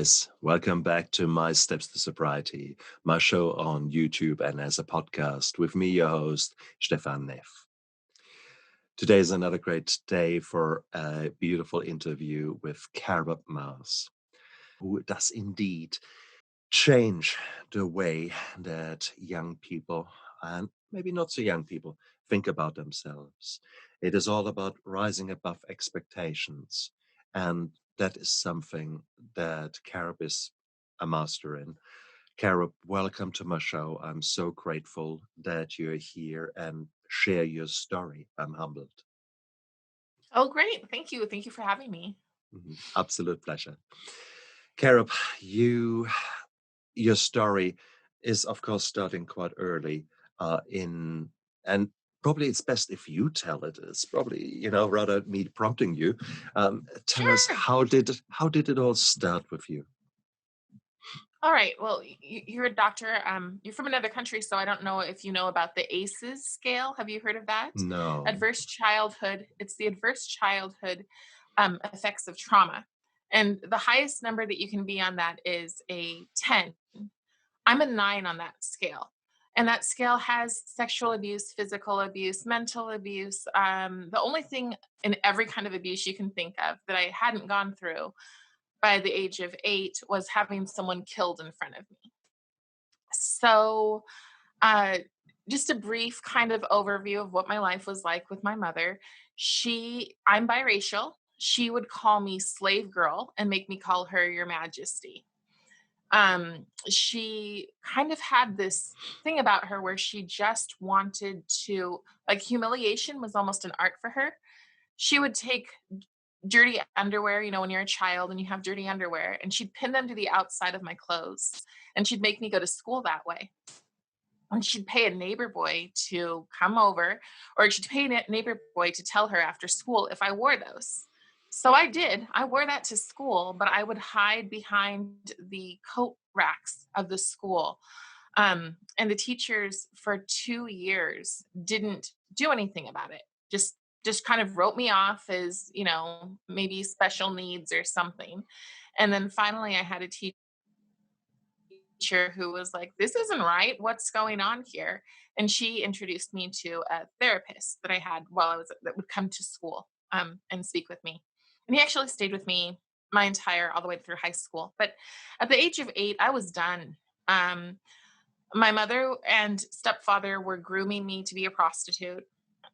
guys, welcome back to My Steps to Sobriety, my show on YouTube and as a podcast with me, your host, Stefan Neff. Today is another great day for a beautiful interview with Carob Mars, who does indeed change the way that young people, and maybe not so young people, think about themselves. It is all about rising above expectations, and that is something that Carob is a master in. Carob, welcome to my show. I'm so grateful that you're here and share your story. I'm humbled. Oh, great. Thank you. Thank you for having me. Absolute pleasure. Carob, your story is, of course, starting quite early in, and probably it's best if you tell it. It's probably, rather me prompting you. Tell us, Sure. how did it all start with you? All right. Well, you're a doctor. You're from another country, so I don't know if you know about the ACEs scale. Have you heard of that? No. Adverse childhood. It's the adverse childhood effects of trauma. And the highest number that you can be on that is a 10. I'm a 9 on that scale. And that scale has sexual abuse, physical abuse, mental abuse. The only thing in every kind of abuse you can think of that I hadn't gone through by the age of 8 was having someone killed in front of me. So, uh, just a brief kind of overview of what my life was like with my mother. I'm biracial. She would call me slave girl and make me call her your majesty. She kind of had this thing about her where she just wanted to, like, humiliation was almost an art for her. She would take dirty underwear, when you're a child and you have dirty underwear, and she'd pin them to the outside of my clothes, and she'd make me go to school that way. And she'd pay a neighbor boy to come over, or she'd pay a neighbor boy to tell her after school if I wore those. So I did. I wore that to school, but I would hide behind the coat racks of the school. And the teachers for 2 years didn't do anything about it. Just kind of wrote me off as, maybe special needs or something. And then finally I had a teacher who was like, "This isn't right. What's going on here?" And she introduced me to a therapist that I had while I was that would come to school and speak with me. And he actually stayed with me all the way through high school. But at the age of 8, I was done. Um, my mother and stepfather were grooming me to be a prostitute,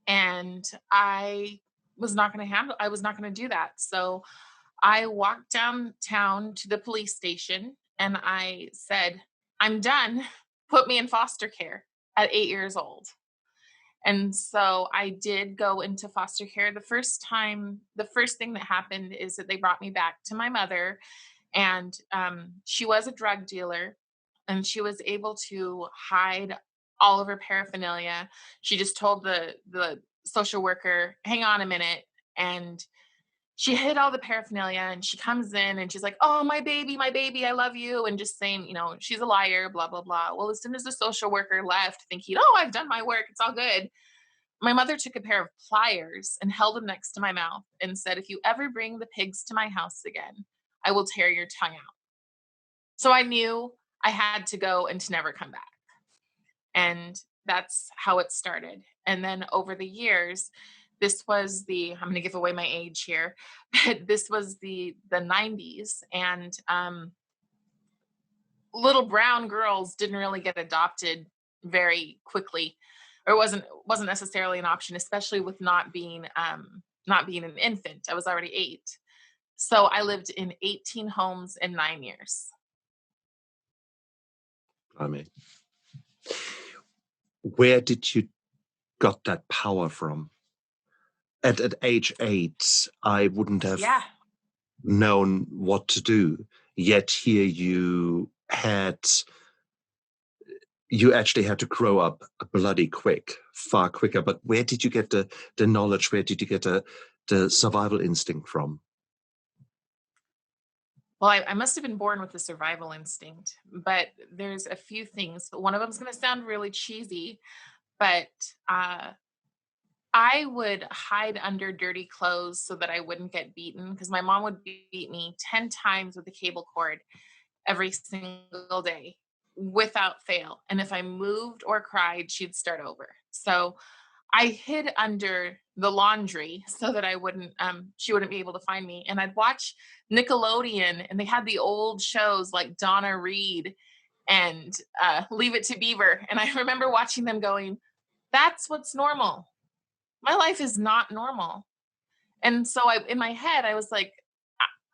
and I was not going to do that. So I walked downtown to the police station and I said, "I'm done. Put me in foster care," at 8 years old. And so I did go into foster care. The first thing that happened is that they brought me back to my mother, and she was a drug dealer, and she was able to hide all of her paraphernalia. She just told the social worker, "Hang on a minute," and she hid all the paraphernalia, and she comes in and she's like, "Oh, my baby, I love you," and just saying, she's a liar, blah, blah, blah. Well, as soon as the social worker left, thinking, "Oh, I've done my work, it's all good," my mother took a pair of pliers and held them next to my mouth and said, "If you ever bring the pigs to my house again, I will tear your tongue out." So I knew I had to go and to never come back. And that's how it started. And then over the years, I'm going to give away my age here, but this was the 90s, and little brown girls didn't really get adopted very quickly, or wasn't necessarily an option, especially with not being an infant. I was already 8. So I lived in 18 homes in 9 years. I mean, where did you got that power from? At age 8, I wouldn't have Yeah. known what to do. Yet here you actually had to grow up bloody quick, far quicker. But where did you get the knowledge? Where did you get the survival instinct from? Well, I must have been born with a survival instinct, but there's a few things. One of them is going to sound really cheesy, but I would hide under dirty clothes so that I wouldn't get beaten because my mom would beat me 10 times with a cable cord every single day without fail. And if I moved or cried, she'd start over. So I hid under the laundry so that I wouldn't she wouldn't be able to find me. And I'd watch Nickelodeon and they had the old shows like Donna Reed and Leave It to Beaver. And I remember watching them going, that's what's normal. My life is not normal. And so in my head, I was like,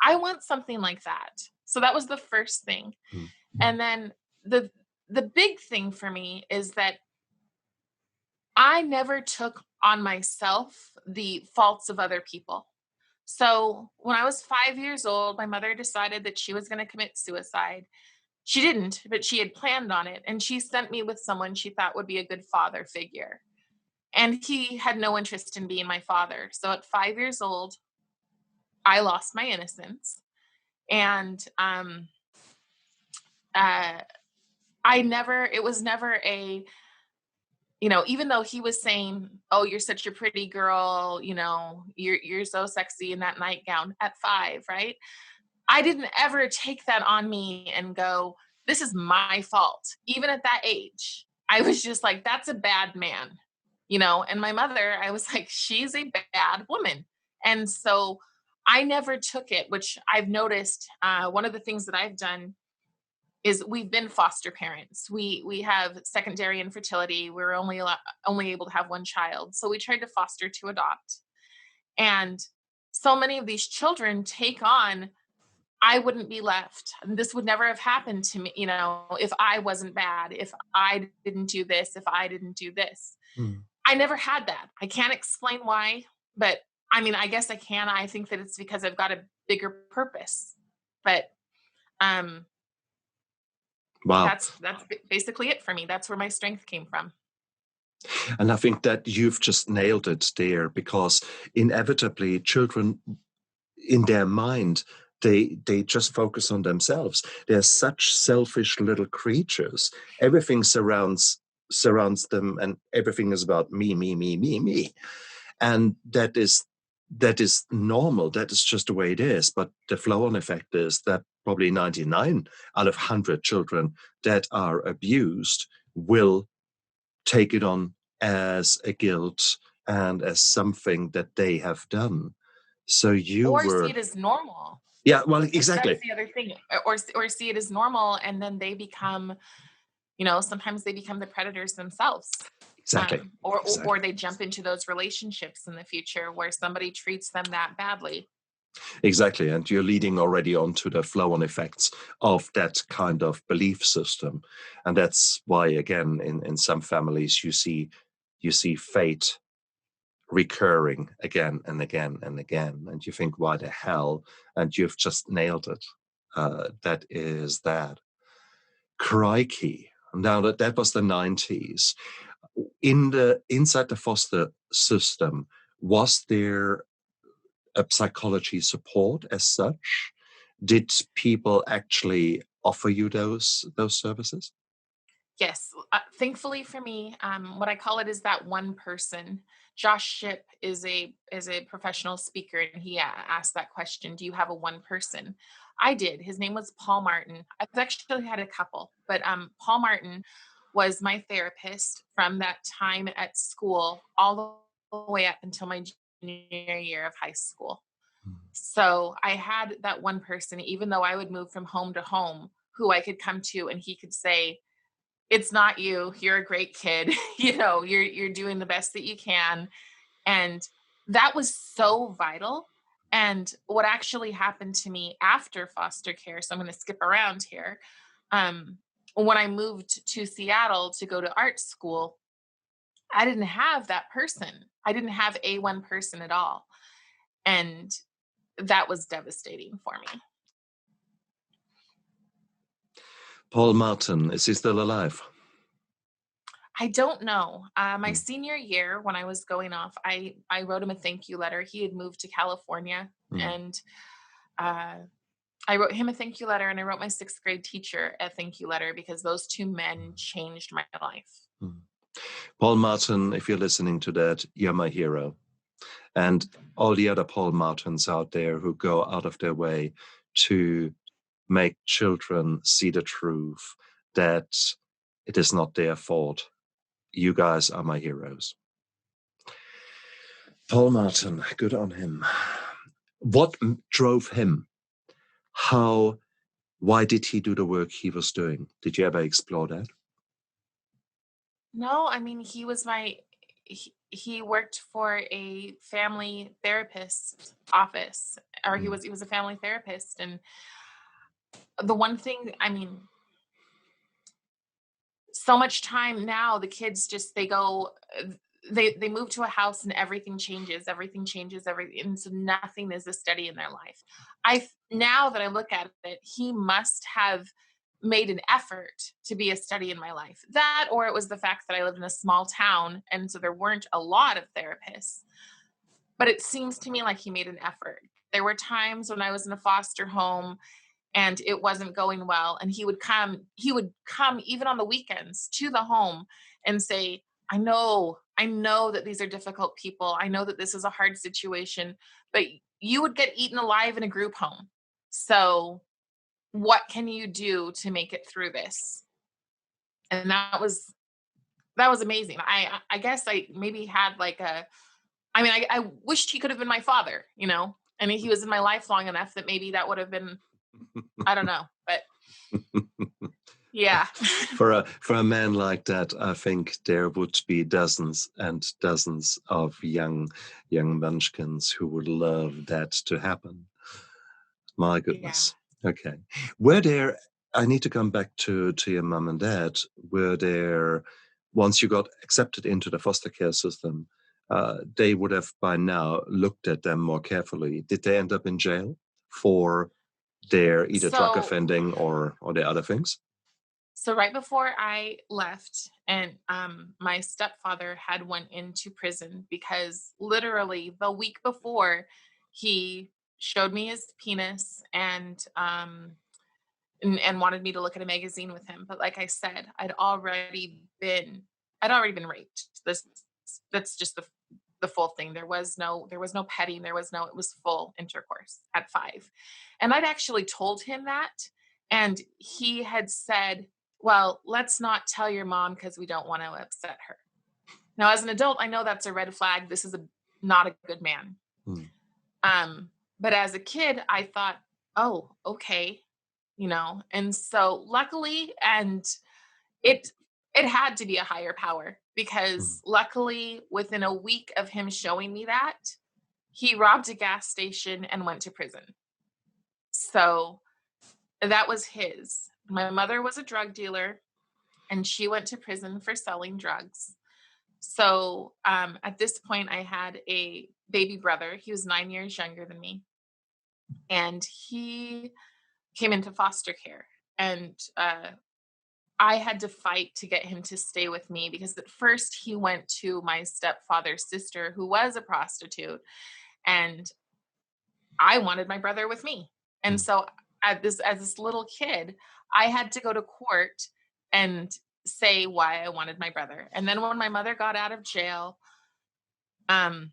I want something like that. So that was the first thing. Mm. And then the the big thing for me is that I never took on myself the faults of other people. So when I was 5 years old, my mother decided that she was going to commit suicide. She didn't, but she had planned on it. And she sent me with someone she thought would be a good father figure. And he had no interest in being my father. So at 5 years old, I lost my innocence. And uh, it was never a, even though he was saying, "Oh, you're such a pretty girl, you're so sexy in that nightgown at 5," right? I didn't ever take that on me and go, "This is my fault." Even at that age, I was just like, "That's a bad man." And my mother, I was like, "She's a bad woman." And so I never took it, which I've noticed, one of the things that I've done is we've been foster parents. We have secondary infertility. We're only able to have one child. So we tried to foster to adopt. And so many of these children take on, I wouldn't be left. This would never have happened to me, if I wasn't bad, if I didn't do this, if I didn't do this. Mm. I never had that. I can't explain why, but I mean, I guess I can. I think that it's because I've got a bigger purpose. But um Wow. that's basically it for me. That's where my strength came from. And I think that you've just nailed it there, because inevitably children, in their mind, they just focus on themselves. They're such selfish little creatures. Everything surrounds them, and everything is about me, me, me, me, me. And that is normal. That is just the way it is. But the flow-on effect is that probably 99 out of 100 children that are abused will take it on as a guilt and as something that they have done. So you Or see were, it as normal. yeah, well, That's exactly, the other thing. Or see it as normal, and then they become, sometimes they become the predators themselves. exactly, Or exactly, they jump into those relationships in the future where somebody treats them that badly. exactly. And you're leading already on to the flow-on effects of that kind of belief system. And that's why, again, in some families, you see fate recurring again and again and again. And you think, why the hell? And you've just nailed it. That is that. Crikey. Now that was the 90s. Inside the foster system, was there a psychology support as such? Did people actually offer you those services? Yes, thankfully for me, what I call it is that one person. Josh Ship is a professional speaker, and he asked that question: "Do you have a one person?" I did. His name was Paul Martin. I've actually had a couple, but Paul Martin was my therapist from that time at school all the way up until my junior year of high school. So I had that one person, even though I would move from home to home, who I could come to, and he could say, "It's not you. You're a great kid. You're doing the best that you can." And that was so vital. And what actually happened to me after foster care, so I'm going to skip around here. Um, when I moved to Seattle to go to art school, I didn't have that person. I didn't have a one person at all. And that was devastating for me. Paul Martin, is he still alive? I don't know. My Mm, senior year, when I was going off, I wrote him a thank you letter. He had moved to California, mm. and uh, I wrote him a thank you letter, and I wrote my sixth grade teacher a thank you letter because those two men changed my life. Mm. Paul Martin, if you're listening to that, you're my hero. And all the other Paul Martins out there who go out of their way to make children see the truth, that it is not their fault. You guys are my heroes. Paul Martin, good on him. What drove him? Why did he do the work he was doing? Did you ever explore that? No, I mean, he worked for a family therapist office, or he was a family therapist. And the one thing, I mean, so much time now, the kids just they move to a house and everything changes, everything, and so nothing is a steady in their life. Now that I look at it, he must have made an effort to be a study in my life. That, or it was the fact that I lived in a small town and so there weren't a lot of therapists. But it seems to me like he made an effort. There were times when I was in a foster home and it wasn't going well, and he would come even on the weekends to the home and say, I know that these are difficult people, I know that this is a hard situation, but you would get eaten alive in a group home, so what can you do to make it through this? And that was amazing. I guess I maybe had like a I mean, I wished he could have been my father, and he was in my life long enough that maybe that would have been, I don't know, but yeah. For a man like that, I think there would be dozens and dozens of young munchkins who would love that to happen. My Yeah. goodness. Okay. I need to come back to your mom and dad. Were there, once you got accepted into the foster care system, they would have by now looked at them more carefully. Did they end up in jail for their either drug So offending or their other things? so right before I left, and my stepfather had went into prison because literally the week before he showed me his penis and wanted me to look at a magazine with him. But like I said, I'd already been raped. That's just the full thing. There was no petting. It was full intercourse at 5. And I'd actually told him that. And he had said, well, let's not tell your mom because we don't want to upset her. Now, as an adult, I know that's a red flag. This is not a good man. Hmm. But as a kid, I thought, oh, okay, and so luckily, and it it had to be a higher power, Hmm. because luckily within a week of him showing me that, he robbed a gas station and went to prison. So that was his. My mother was a drug dealer and she went to prison for selling drugs. So at this point, I had a baby brother. He was 9 years younger than me, and he came into foster care. And I had to fight to get him to stay with me, because at first he went to my stepfather's sister, who was a prostitute, and I wanted my brother with me. And Hmm. so as this little kid, I had to go to court and say why I wanted my brother. And then when my mother got out of jail, um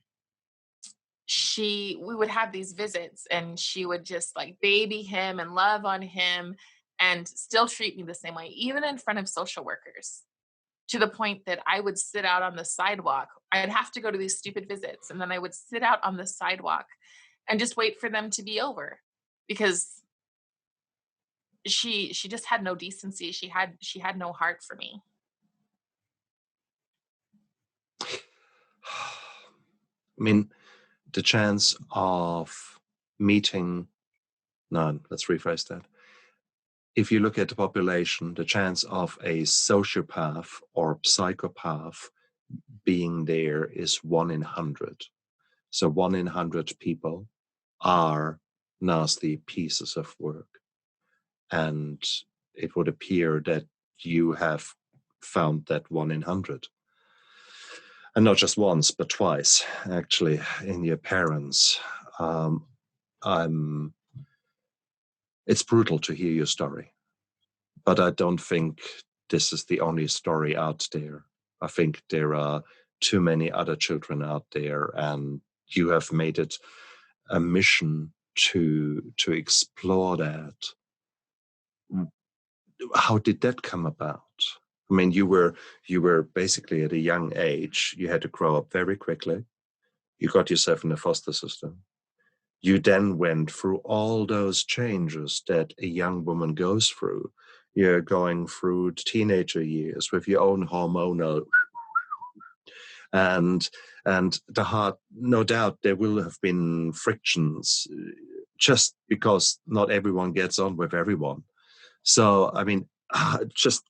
we would have these visits, and she would just like baby him and love on him and still treat me the same way, even in front of social workers, to the point that I would sit out on the sidewalk. I'd have to go to these stupid visits, and then I would sit out on the sidewalk and just wait for them to be over, because she just had no decency. She had no heart for me. I mean, the chance of meeting, no, let's rephrase that. If you look at the population, the chance of a sociopath or psychopath being there is 1 in 100. So 1 in 100 people are nasty pieces of work. And it would appear that you have found that 1 in 100. And not just once, but twice, actually, in your parents. Um, I'm. It's brutal to hear your story, but I don't think this is the only story out there. I think there are too many other children out there, and you have made it a mission to explore that. How did that come about? I mean, you were basically at a young age. You had to grow up very quickly. You got yourself in a foster system. You then went through all those changes that a young woman goes through. You're going through teenager years with your own hormonal and the heart. No doubt there will have been frictions, just because not everyone gets on with everyone. So I mean, just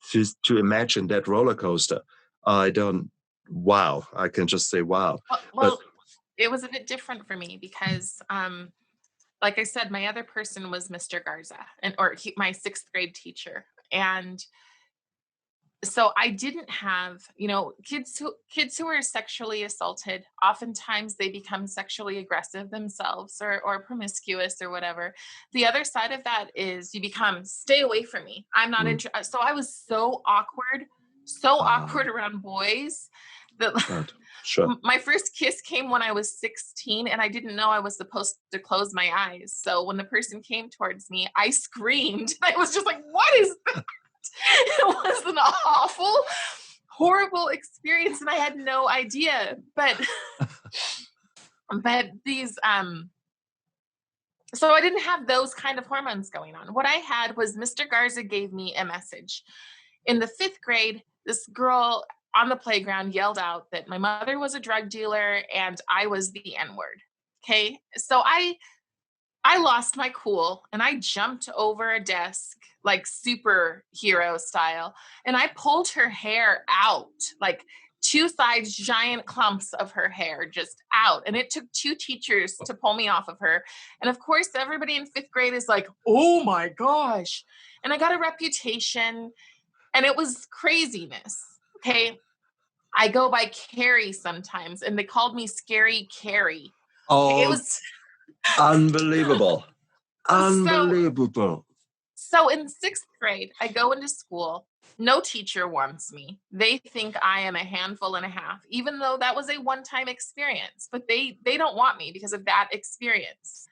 to imagine that roller coaster, I don't. Wow, I can just say wow. But Well, it was a bit different for me because, like I said, my other person was Mr. Garza, my sixth grade teacher, and so I didn't have, kids who are sexually assaulted. Oftentimes, they become sexually aggressive themselves, or promiscuous, or whatever. The other side of that is you become, stay away from me. I'm not mm, interested. So I was so ah, awkward around boys that right, sure. my first kiss came when I was 16, and I didn't know I was supposed to close my eyes. So when the person came towards me, I screamed. I was just like, "What is that?" It was an awful, horrible experience, and I had no idea. But these so I didn't have those kind of hormones going on. What I had was Mr. Garza gave me a message. In the 5th grade, this girl on the playground yelled out that my mother was a drug dealer and I was the N-word. Okay? So I lost my cool and I jumped over a desk like superhero style, and I pulled her hair out, like two sides, giant clumps of her hair just out. And it took two teachers to pull me off of her. And of course, everybody in 5th grade is like, "Oh my gosh." And I got a reputation, and it was craziness. Okay. I go by Carrie sometimes, and they called me Scary Carrie. Okay. It Oh, was unbelievable. so Unbelievable. So in 6th grade, I go into school. No teacher wants me. They think I am a handful and a half, even though that was a one-time experience. But they don't want me because of that experience.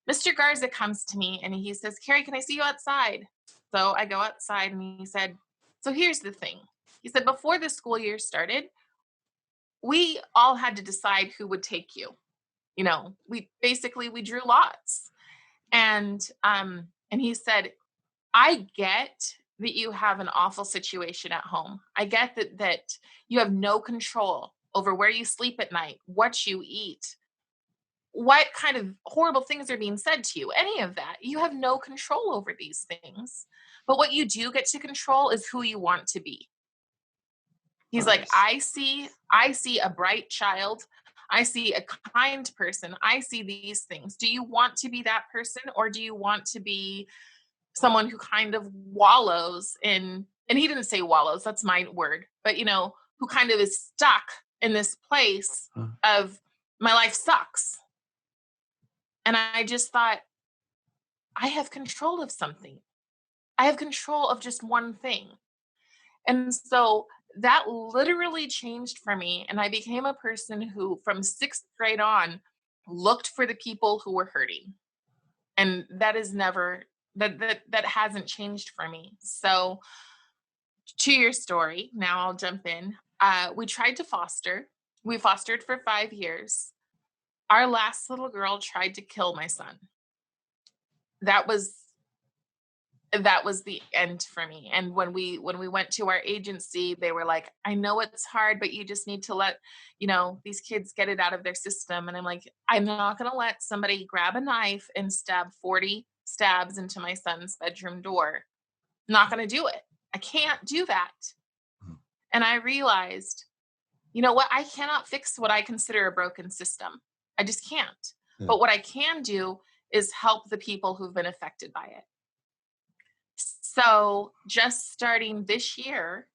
Mr. Garza comes to me and he says, "Carrie, can I see you outside?" So I go outside and he said, "So here's the thing." He said, "Before the school year started, we all had to decide who would take you. We drew lots." And he said, "I get that you have an awful situation at home. I get that you have no control over where you sleep at night, what you eat, what kind of horrible things are being said to you, any of that. You have no control over these things. But what you do get to control is who you want to be." He's like, Nice. "I see a bright child. I see a kind person. I see these things. Do you want to be that person, or do you want to be someone who kind of wallows in," and he didn't say wallows, that's my word, but who kind of is stuck in this place Huh. of, my life sucks. And I just thought, I have control of something. I have control of just one thing. And so that literally changed for me. And I became a person who, from 6th grade on, looked for the people who were hurting. And that is never, that hasn't changed for me. So, to your story, now I'll jump in. We tried to foster. We fostered for 5 years. Our last little girl tried to kill my son. That was that was the end for me. And when we went to our agency, they were like, "I know it's hard, but you just need to let these kids get it out of their system." And I'm like, "I'm not going to let somebody grab a knife and stab 40 stabs into my son's bedroom door. Not going to do it. I can't do that." Mm, And I realized, you know what? I cannot fix what I consider a broken system. I just can't. yeah. But what I can do is help the people who've been affected by it. So, just starting this year,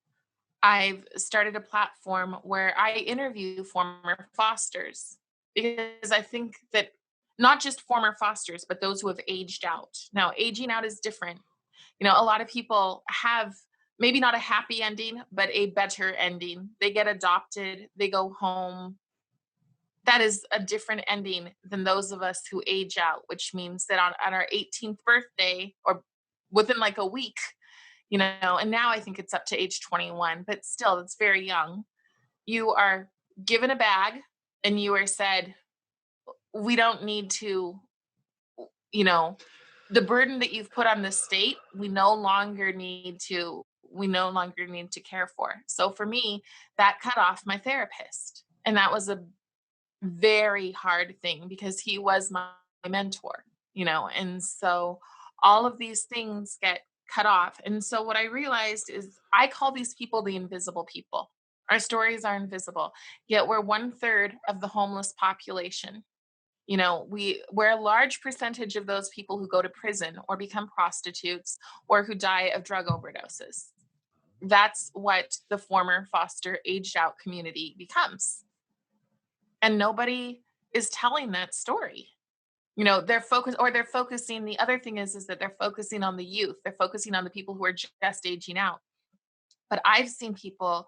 I've started a platform where I interview former fosters, because I think that not just former fosters, but those who have aged out. Now, aging out is different. A lot of people have maybe not a happy ending, but a better ending. They get adopted, they go home. That is a different ending than those of us who age out, which means that on our 18th birthday or within like a week, and now I think it's up to age 21, but still, it's very young. You are given a bag and you are said, we don't need to, you know, the burden that you've put on the state, we no longer need to care for. So for me, that cut off my therapist. And that was a very hard thing because he was my mentor, and so all of these things get cut off. And so what I realized is I call these people the invisible people. Our stories are invisible, yet we're one third of the homeless population. We're a large percentage of those people who go to prison or become prostitutes or who die of drug overdoses. That's what the former foster aged out community becomes. And nobody is telling that story. They're focusing. The other thing is that they're focusing on the youth. They're focusing on the people who are just aging out. But I've seen people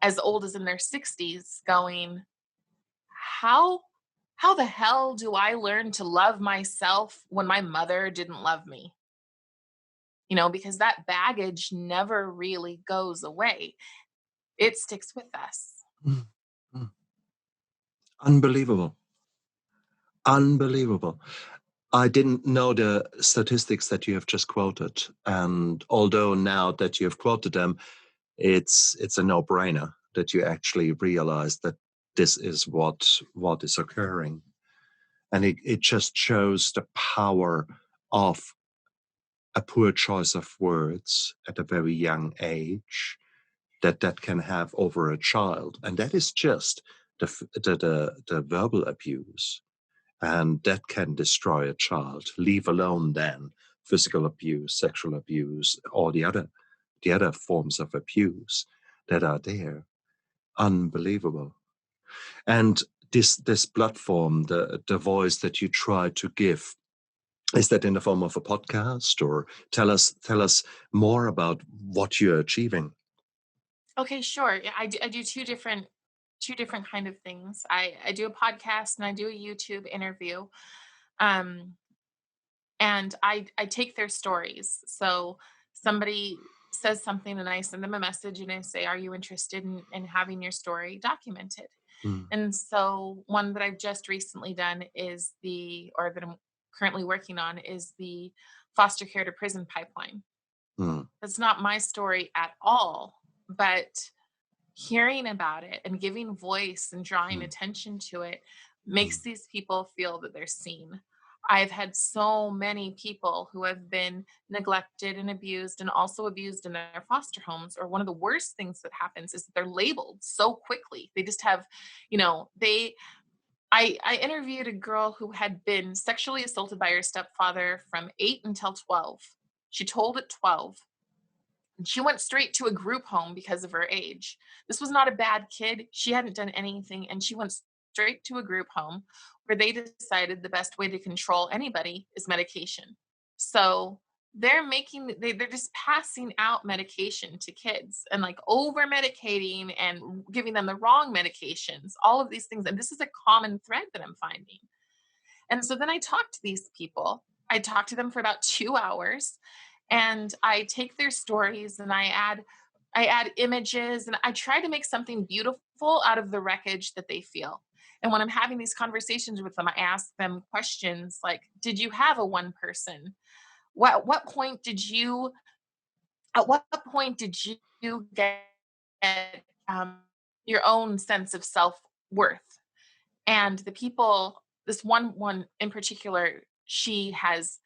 as old as in their 60s going, how the hell do I learn to love myself when my mother didn't love me? Because that baggage never really goes away. It sticks with us. Mm, mm. Unbelievable. Unbelievable. I didn't know the statistics that you have just quoted. And although now that you have quoted them, it's a no-brainer that you actually realize that this is what is occurring. And it just shows the power of a poor choice of words at a very young age that can have over a child. And that is just the verbal abuse. And that can destroy a child, leave alone then physical abuse, sexual abuse, or the other forms of abuse that are there. Unbelievable. And this platform, the voice that you try to give, is that in the form of a podcast, or tell us more about what you're achieving? Okay, sure. Yeah, I do two different kind of things. I do a podcast and I do a YouTube interview. Um, and I take their stories. So somebody says something and I send them a message and I say, are you interested in having your story documented? Mm, And so one that I've just recently done or that I'm currently working on is the foster care to prison pipeline. mm, It's not my story at all, but hearing about it and giving voice and drawing mm, attention to it mm, makes these people feel that they're seen. I've had so many people who have been neglected and abused and also abused in their foster homes. Or one of the worst things that happens is that they're labeled so quickly. They just have, they I interviewed a girl who had been sexually assaulted by her stepfather from 8 until 12. She told at 12. And she went straight to a group home because of her age. This was not a bad kid. She hadn't done anything. And she went straight to a group home where they decided the best way to control anybody is medication. So they're just passing out medication to kids and like over medicating and giving them the wrong medications, all of these things. And this is a common thread that I'm finding. And so then I talk to these people. I talk to them for about 2 hours and I take their stories and I add images and I try to make something beautiful out of the wreckage that they feel. And when I'm having these conversations with them, I ask them questions like, did you have a one person? What point did you at what point did you get um, your own sense of self-worth? And the people, this one in particular, she has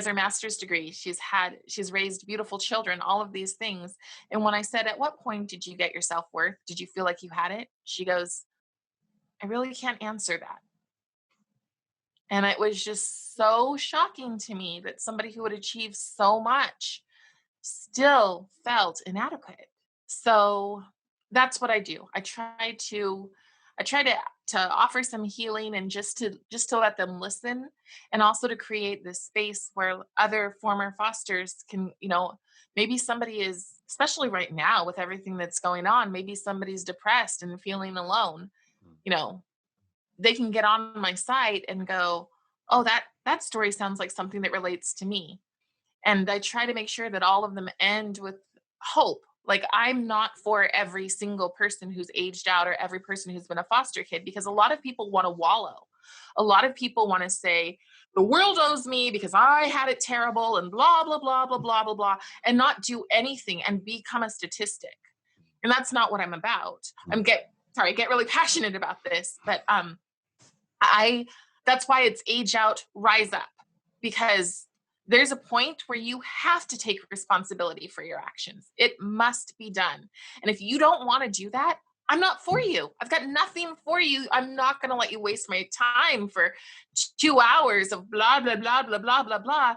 her master's degree. She's raised beautiful children, all of these things. And when I said, at what point did you get your self-worth? Did you feel like you had it? She goes, I really can't answer that. And it was just so shocking to me that somebody who had achieved so much still felt inadequate. So that's what I do. I try to offer some healing and just to let them listen, and also to create this space where other former fosters can, maybe somebody is especially right now with everything that's going on, maybe somebody's depressed and feeling alone, you know, they can get on my site and go, "Oh, that story sounds like something that relates to me." And I try to make sure that all of them end with hope. Like, I'm not for every single person who's aged out or every person who's been a foster kid, because a lot of people want to wallow. A lot of people want to say, the world owes me because I had it terrible and blah, blah, blah, blah, blah, blah, blah, and not do anything and become a statistic. And that's not what I'm about. I get really passionate about this, but I that's why it's age out, rise up, because there's a point where you have to take responsibility for your actions. It must be done. And if you don't want to do that, I'm not for you. I've got nothing for you. I'm not going to let you waste my time for 2 hours of blah, blah, blah, blah, blah, blah, blah,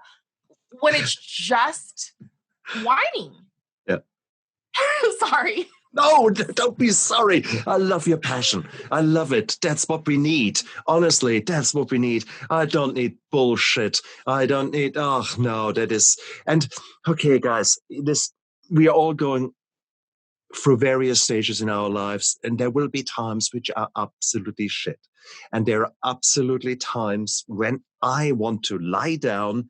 when it's just whining. Yeah. Sorry. No, don't be sorry. I love your passion. I love it. That's what we need. Honestly, that's what we need. I don't need bullshit. I don't need, oh, no, that is. And okay, guys, we are all going through various stages in our lives, and there will be times which are absolutely shit. And there are absolutely times when I want to lie down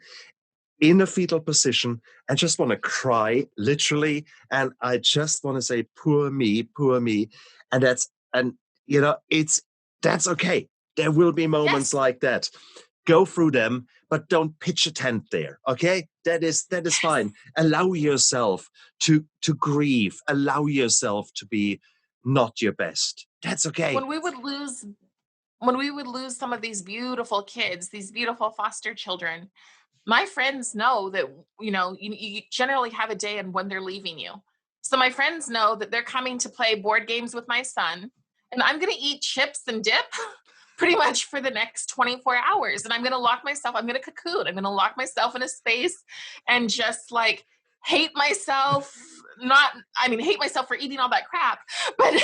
in a fetal position and just want to cry, literally. And I just want to say, poor me, poor me. And that's okay. There will be moments Yes. like that. Go through them, but don't pitch a tent there. Okay. That is fine. Allow yourself to grieve. Allow yourself to be not your best. That's okay. When we would lose some of these beautiful kids, these beautiful foster children, my friends know that, you generally have a day and when they're leaving you. So my friends know that they're coming to play board games with my son, and I'm going to eat chips and dip pretty much for the next 24 hours. And I'm going to I'm going to cocoon. I'm going to lock myself in a space and just like hate myself. Hate myself for eating all that crap. But,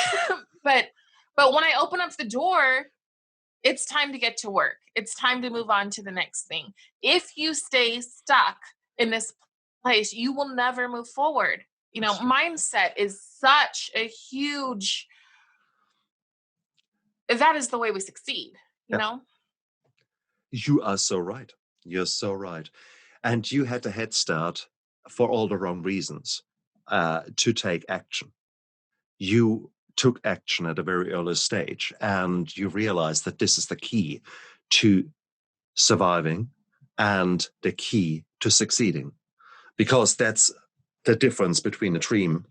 but, but when I open up the door, it's time to get to work. It's time to move on to the next thing. If you stay stuck in this place, you will never move forward. Mindset is such a huge, that is the way we succeed, you Yeah. know? You are so right. You're so right. And you had a head start for all the wrong reasons to take action. You took action at a very early stage, and you realized that this is the key to surviving and the key to succeeding, because that's the difference between a dream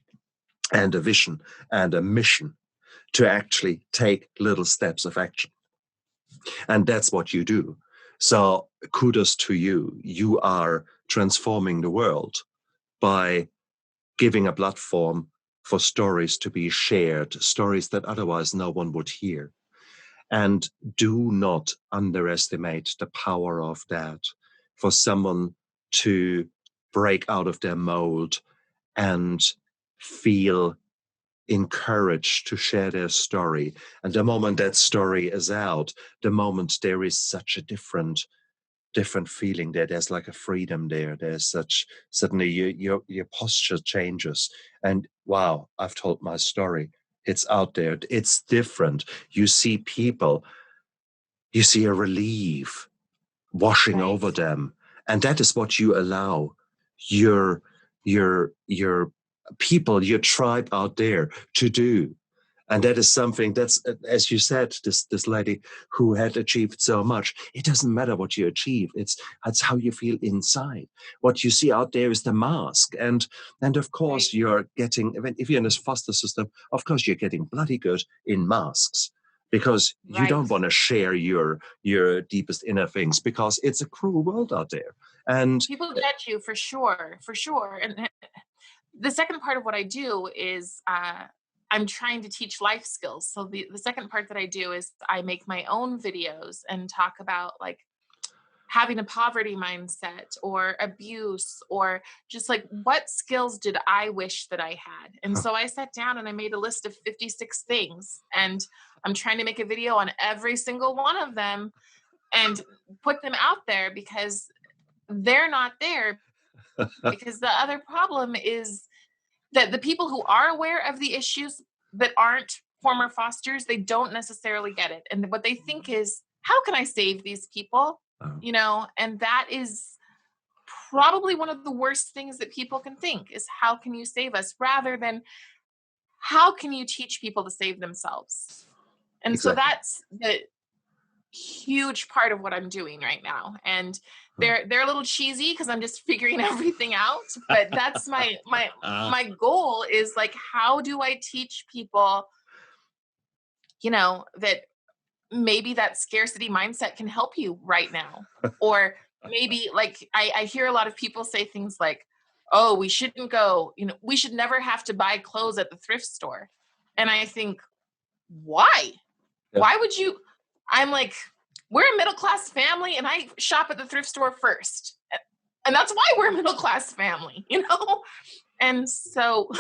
and a vision and a mission, to actually take little steps of action. And that's what you do. So kudos to you. You are transforming the world by giving a platform for stories to be shared, stories that otherwise no one would hear. And do not underestimate the power of that, for someone to break out of their mold and feel encouraged to share their story. And the moment that story is out, the moment there is such a different feeling there. There's like a freedom there. There's such, suddenly your posture changes. And wow, I've told my story. It's out there. It's different. You see people, you see a relief washing over them. And that is what you allow your people, your tribe out there to do. And that is something that's, as you said, this lady who had achieved so much. It doesn't matter what you achieve. It's how you feel inside. What you see out there is the mask. And of course, you're getting, if you're in this foster system, of course, you're getting bloody good in masks, because you don't want to share your deepest inner things, because it's a cruel world out there. And People judge you for sure, for sure. And the second part of what I do is I'm trying to teach life skills. So the second part that I do is I make my own videos and talk about like having a poverty mindset or abuse, or just like what skills did I wish that I had. And so I sat down and I made a list of 56 things, and I'm trying to make a video on every single one of them and put them out there, because they're not there. Because the other problem is that the people who are aware of the issues that aren't former fosters, they don't necessarily get it. And what they think is, how can I save these people? Oh, And that is probably one of the worst things that people can think is, how can you save us, rather than how can you teach people to save themselves? And so exactly. that's the huge part of what I'm doing right now. And Oh. they're a little cheesy because I'm just figuring everything out, but that's my goal is like, how do I teach people, that maybe that scarcity mindset can help you right now? Or maybe, like, I hear a lot of people say things like, oh, we shouldn't go, we should never have to buy clothes at the thrift store. And I think, why? Yeah. Why would you? I'm like, we're a middle class family and I shop at the thrift store first. And that's why we're a middle class family. And so,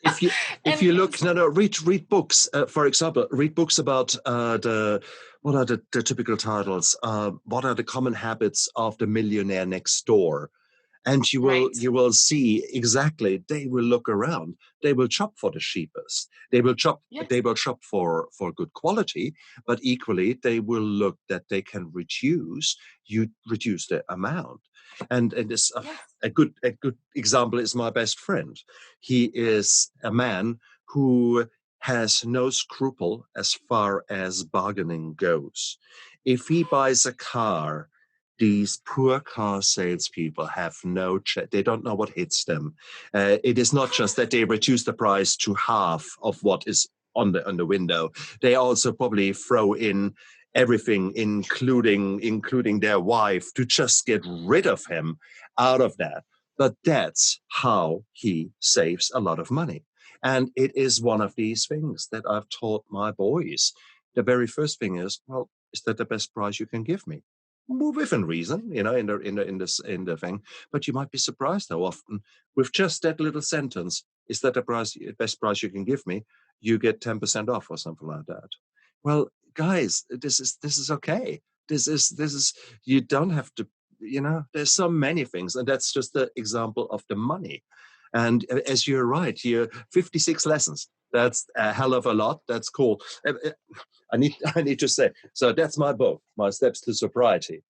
If you if and you look, no, read books. For example, read books about the what are the typical titles? What are the common habits of the millionaire next door? And right. you will see exactly, they will look around, they will shop for the cheapest, Yes. they will shop for good quality, but equally they will look that they can reduce the amount. And this Yes. a good example is my best friend. He is a man who has no scruple as far as bargaining goes. If he buys a car, these poor car salespeople have no they don't know what hits them. It is not just that they reduce the price to half of what is on the window. They also probably throw in everything, including their wife, to just get rid of him out of that. But that's how he saves a lot of money. And it is one of these things that I've taught my boys. The very first thing is, well, is that the best price you can give me? Within reason, in the thing. But you might be surprised how often, with just that little sentence, is that the best price you can give me? You get 10% off or something like that. Well, guys, this is okay. This is you don't have to. There's so many things, and that's just the example of the money. And as you're right, here 56 lessons. That's a hell of a lot. That's cool. I need to say. So that's my book, My Steps to Sobriety.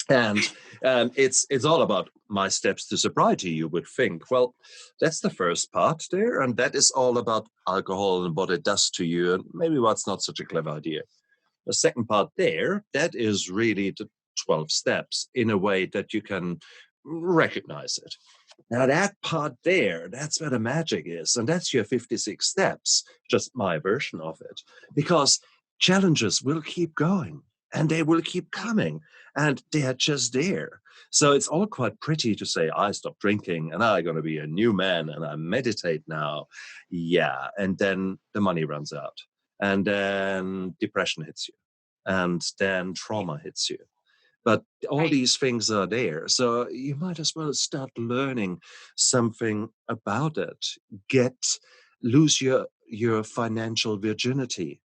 And it's all about my steps to sobriety. You would think, well, that's the first part there, and that is all about alcohol and what it does to you, and maybe what's not such a clever idea. The second part there, that is really the 12 steps in a way that you can recognize it. Now, that part there, that's where the magic is. And that's your 56 steps, just my version of it. Because challenges will keep going and they will keep Right. coming and they are just there. So it's all quite pretty to say, I stopped drinking and I'm going to be a new man and I meditate now. Yeah. And then the money runs out. And then depression hits you. And then Right. trauma hits you. But all Right. these things are there. So you might as well start learning something about it. Get lose your financial virginity.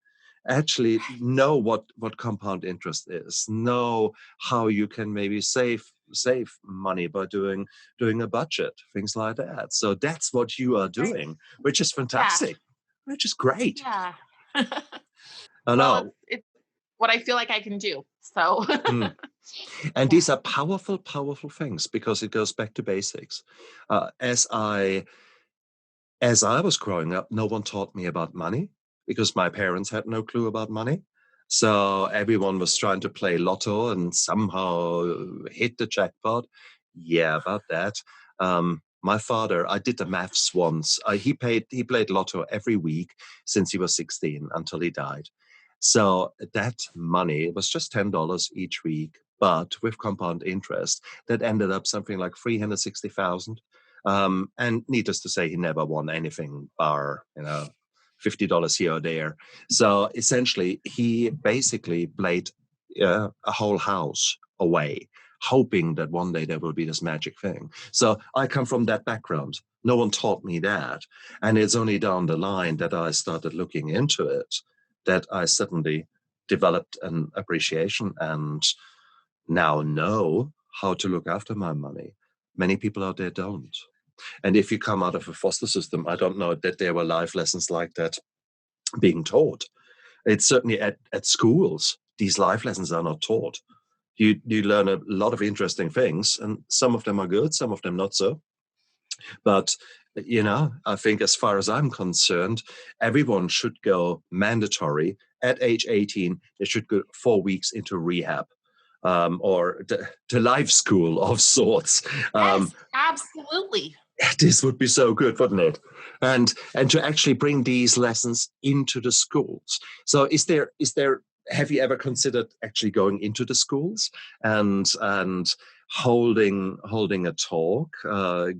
Actually know what compound interest is. Know how you can maybe save money by doing a budget, things like that. So that's what you are Right. doing, which is Yeah. fantastic, which is great. Yeah. I Well, know. it's what I feel like I can do. So, Mm. And yeah. these are powerful, powerful things because it goes back to basics. As I was growing up, no one taught me about money because my parents had no clue about money. So everyone was trying to play lotto and somehow hit the jackpot. Yeah, about that. My father, I did the maths once. He played lotto every week since he was 16 until he died. So that money was just $10 each week, but with compound interest, that ended up something like 360,000. And needless to say, he never won anything bar, $50 here or there. So essentially, he basically played a whole house away, hoping that one day there will be this magic thing. So I come from that background. No one taught me that. And it's only down the line that I started looking into it that I suddenly developed an appreciation and now know how to look after my money. Many people out there don't. And if you come out of a foster system, I don't know that there were life lessons like that being taught. It's certainly at schools, these life lessons are not taught. You learn a lot of interesting things, and some of them are good, some of them not so. But I think as far as I'm concerned, everyone should go mandatory at age 18. They should go 4 weeks into rehab. Or the life school of sorts. Yes, absolutely. This would be so good, wouldn't it? And to actually bring these lessons into the schools. So is there have you ever considered actually going into the schools and holding a talk,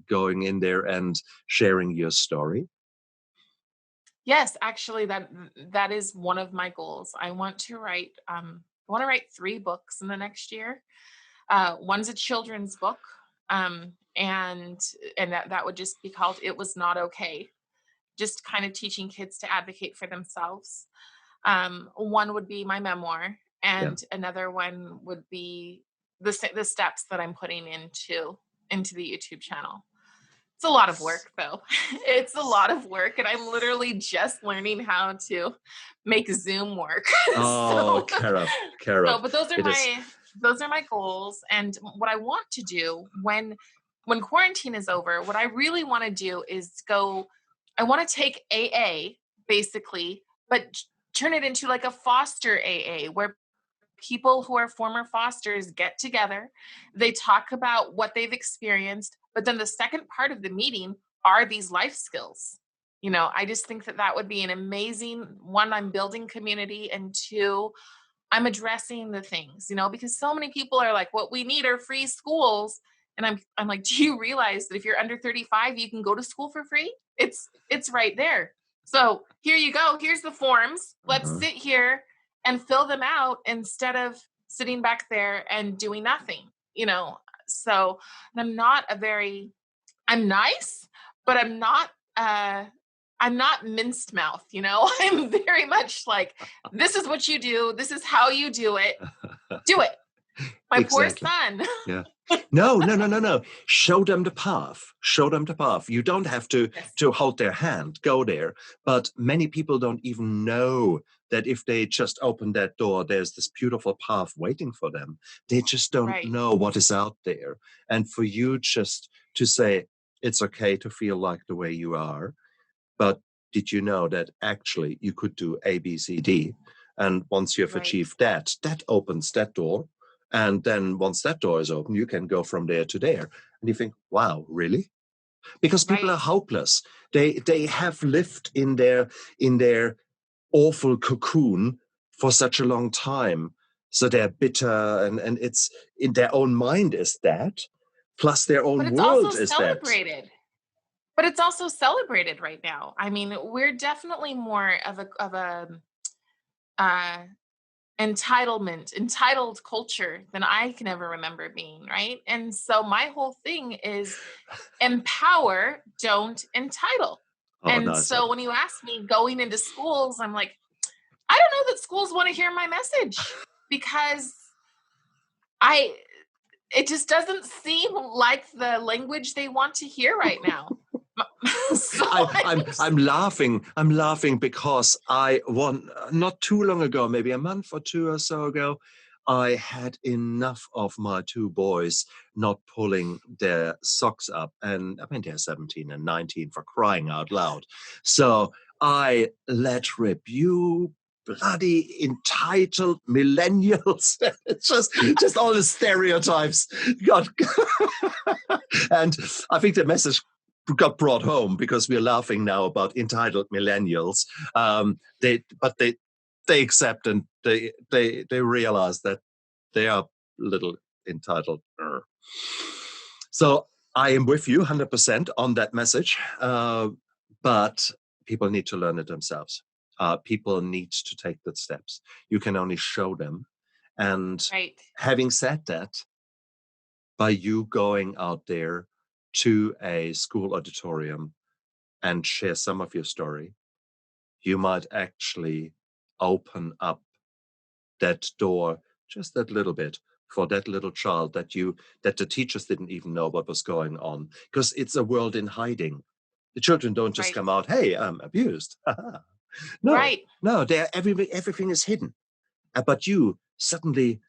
going in there and sharing your story? Yes, actually, that is one of my goals. I want to write 3 books in the next year. One's a children's book, and that would just be called "It Was Not Okay." Just kind of teaching kids to advocate for themselves. One would be my memoir, Yeah. and another one would be the steps that I'm putting into the YouTube channel. It's a lot of work, though. It's a lot of work, and I'm literally just learning how to make Zoom work. Oh, so, Carob, but it is. those are my goals, and what I want to do when quarantine is over, what I really want to do is go. I want to take AA basically, but turn it into like a foster AA where people who are former fosters get together, they talk about what they've experienced, but then the second part of the meeting are these life skills. I just think that that would be an amazing one. I'm building community, and two, I'm addressing the things, because so many people are like, what we need are free schools. And I'm like, do you realize that if you're under 35, you can go to school for free? It's right there. So here you go. Here's the forms. Let's Uh-huh. sit here and fill them out instead of sitting back there and doing nothing, you know. So and I'm nice, but I'm not minced mouth, I'm very much like, this is what you do, this is how you do it. Do it. My poor Exactly. son. Yeah. No, no, no, no, no. Show them the path. Show them the path. You don't have to Yes. to hold their hand, go there. But many people don't even know that if they just open that door, there's this beautiful path waiting for them. They just don't Right. know what is out there. And for you just to say it's okay to feel like the way you are, but did you know that actually you could do A, B, C, D? And once you have Right. achieved that, that opens that door. And then once that door is open, you can go from there to there. And you think, wow, really? Because people are Right. hopeless. They have lived in their awful cocoon for such a long time. So they're bitter and it's in their own mind is that, plus their But own it's also world is that. celebrated. But it's also celebrated right now. I mean, we're definitely more of a uh entitled culture than I can ever remember being, right? And so my whole thing is empower, don't entitle. Oh, And no, so when you ask me going into schools, I'm like, I don't know that schools want to hear my message because I it just doesn't seem like the language they want to hear right now. so I'm I'm laughing. I'm laughing because I want not too long ago, maybe a month or two or so ago, I had enough of my two boys not pulling their socks up, and I mean they're 17 and 19 for crying out loud. So I let rip. You bloody entitled millennials. It's just all the stereotypes. God. And I think the message got brought home because we're laughing now about entitled millennials. But they accept and they realize that they are little entitled. So I am with you 100% on that message, but people need to learn it themselves. People need to take the steps. You can only show them. And right. having said that, by you going out there to a school auditorium and share some of your story, you might actually open up that door just that little bit for that little child that the teachers didn't even know what was going on, because it's a world in hiding. The children don't just Right. come out, hey, I'm abused. No, Right. no, everything is hidden. But you suddenly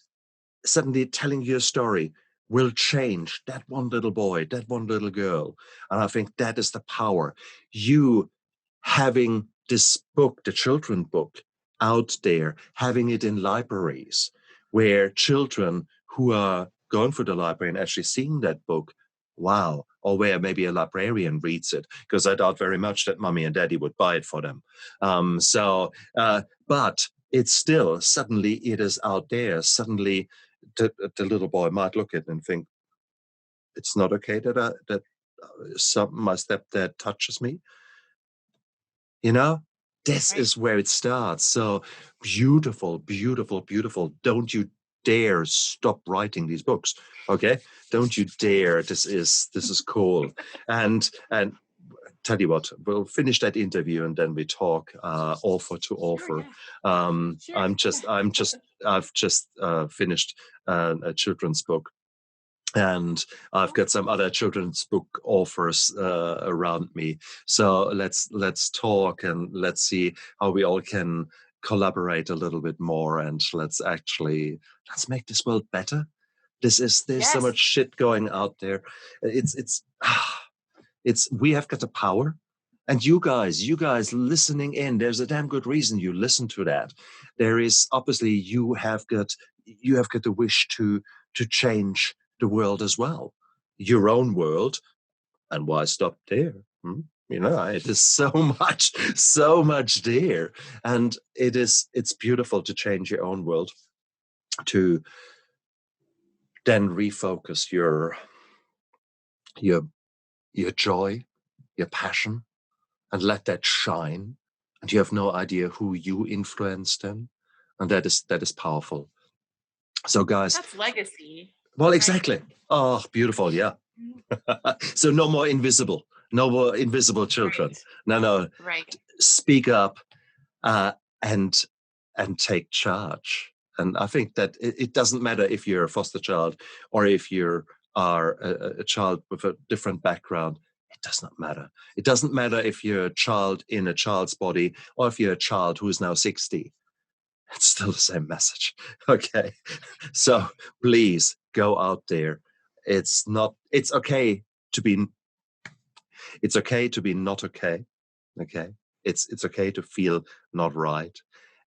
telling your story will change that one little boy, that one little girl. And I think that is the power. You having this book, the children book, out there, having it in libraries where children who are going through the library and actually seeing that book, wow, or where maybe a librarian reads it, because I doubt very much that mommy and daddy would buy it for them. But it's still, suddenly it is out there. Suddenly the little boy might look at it and think, it's not okay that my stepdad touches me. This Right. is where it starts. So beautiful, beautiful, beautiful. Don't you dare stop writing these books. Okay. Don't you dare. This is cool. And tell you what, we'll finish that interview and then we talk offer to Sure. offer. Yeah. Sure. I've just finished a children's book, and I've got some other children's book authors around me. So let's talk and let's see how we all can collaborate a little bit more, and let's make this world better. There's so Yes. much shit going out there. It's we have got the power. And you guys listening in, there's a damn good reason you listen to that. There is obviously you have got the wish to change the world as well, your own world. And why stop there? It is so much there, and it's beautiful to change your own world, to then refocus your your joy, your passion, and let that shine. And you have no idea who you influence then, and that is powerful. So guys, That's legacy. well, Right. exactly. Oh, beautiful, yeah. Mhm. So no more invisible children. Right. No, Right. speak up, uh, and take charge. And I think that it doesn't matter if you're a foster child or if you are a child with a different background. It does not matter. It doesn't matter if you're a child in a child's body or if you're a child who is now 60. It's still the same message. Okay. So please go out there. It's okay to be not okay. Okay. It's okay to feel not right.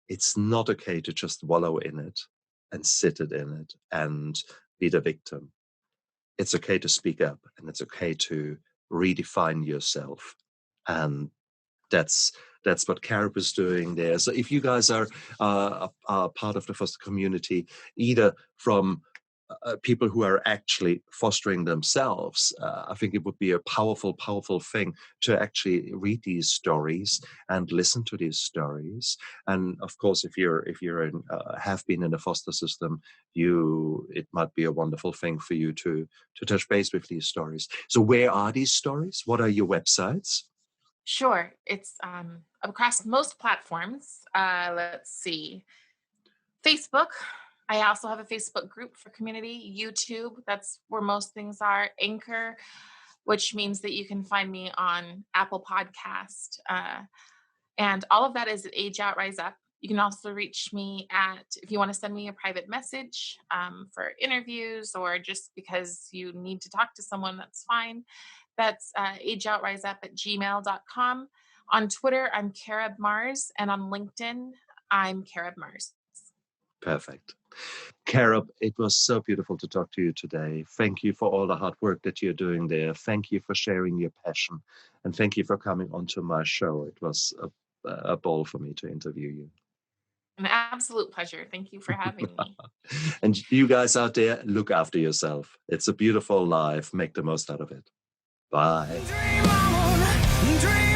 It's not okay to just wallow in it and sit it in it and be the victim. It's okay to speak up, and it's okay to redefine yourself. And that's what Carob is doing there. So if you guys are part of the foster community, either from people who are actually fostering themselves, I think it would be a powerful, powerful thing to actually read these stories and listen to these stories. And of course, if you're have been in the foster system, it might be a wonderful thing for you to touch base with these stories. So where are these stories? What are your websites? Sure. It's across most platforms. Let's see. Facebook. I also have a Facebook group for community. YouTube. That's where most things are. Anchor, which means that you can find me on Apple Podcast. And all of that is at Age Out, Rise Up. You can also reach me if you want to send me a private message for interviews or just because you need to talk to someone, that's fine. That's ageoutriseup@gmail.com. On Twitter, I'm Carob Mars. And on LinkedIn, I'm Carob Mars. Perfect. Carob, it was so beautiful to talk to you today. Thank you for all the hard work that you're doing there. Thank you for sharing your passion. And thank you for coming onto my show. It was a ball for me to interview you. An absolute pleasure. Thank you for having me. And you guys out there, look after yourself. It's a beautiful life. Make the most out of it. Bye. Dream on, dream